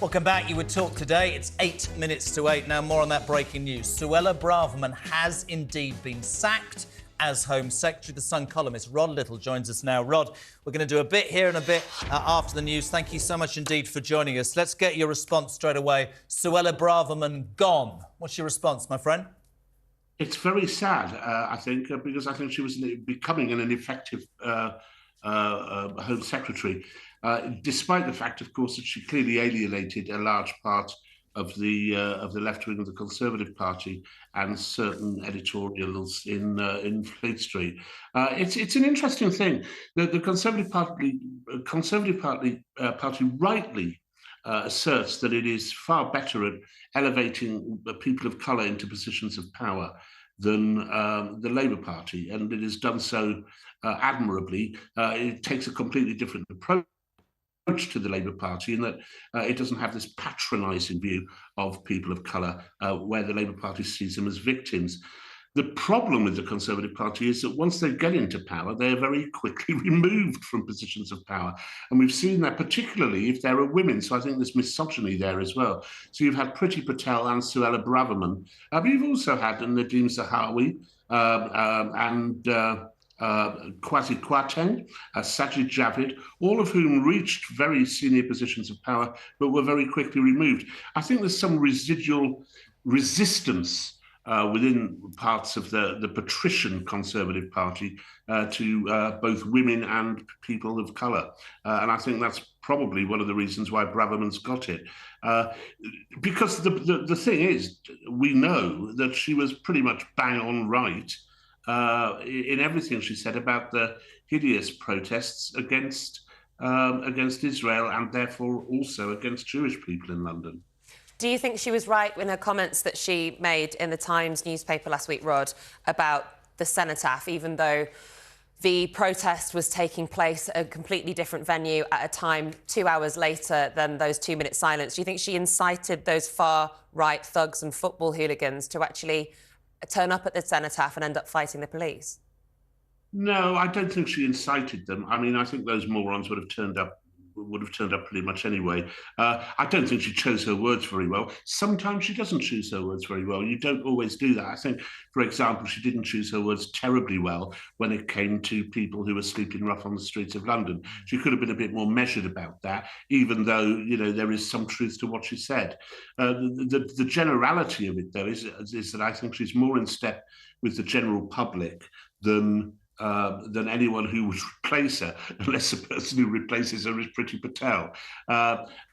Welcome back. You would talk today. It's 8 minutes to 8. Now, more on that breaking news. Suella Braverman has indeed been sacked as Home Secretary. The Sun columnist Rod Liddle joins us now. Rod, we're going to do a bit here and a bit after the news. Thank you so much indeed for joining us. Let's get your response straight away. Suella Braverman gone. What's your response, my friend? It's very sad, I think, because I think she was becoming an effective Home Secretary, despite the fact, of course, that she clearly alienated a large part of the left wing of the Conservative Party and certain editorials in Fleet Street. It's an interesting thing. The Conservative Party rightly asserts that it is far better at elevating people of colour into positions of power than the Labour Party, and it has done so admirably. It takes a completely different approach to the Labour Party in that it doesn't have this patronising view of people of colour, where the Labour Party sees them as victims. The problem with the Conservative Party is that once they get into power, they are very quickly removed from positions of power. And we've seen that particularly if there are women. So I think there's misogyny there as well. So you've had Priti Patel and Suella Braverman. But you've also had Nadhim Zahawi and Kwasi Kwarteng, Sajid Javid, all of whom reached very senior positions of power, but were very quickly removed. I think there's some residual resistance within parts of the patrician Conservative Party to both women and people of colour. And I think that's probably one of the reasons why Braverman's got it. Because the thing is, we know that she was pretty much bang on right in everything she said about the hideous protests against Israel and therefore also against Jewish people in London. Do you think she was right in her comments that she made in the Times newspaper last week, Rod, about the cenotaph, even though the protest was taking place at a completely different venue at a time 2 hours later than those 2-minute silence? Do you think she incited those far-right thugs and football hooligans to actually turn up at the cenotaph and end up fighting the police? No, I don't think she incited them. I mean, I think those morons would have turned up pretty much anyway. I don't think she chose her words very well. Sometimes she doesn't choose her words very well. You don't always do that. I think, for example, she didn't choose her words terribly well when it came to people who were sleeping rough on the streets of London. She could have been a bit more measured about that, even though, you know, there is some truth to what she said. The generality of it, though, is that I think she's more in step with the general public than anyone who would replace her, unless the person who replaces her is Priti Patel.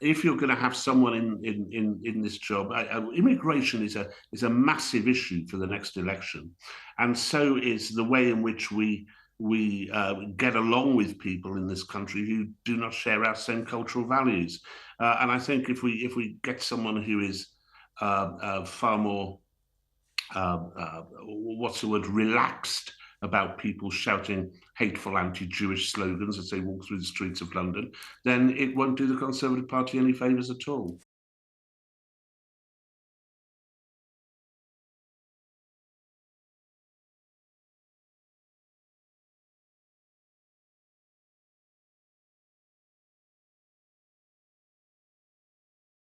If you're going to have someone in this job, immigration is a massive issue for the next election, and so is the way in which we get along with people in this country who do not share our same cultural values. And I think if we get someone who is far more relaxed about people shouting hateful anti-Jewish slogans as they walk through the streets of London, then it won't do the Conservative Party any favours at all.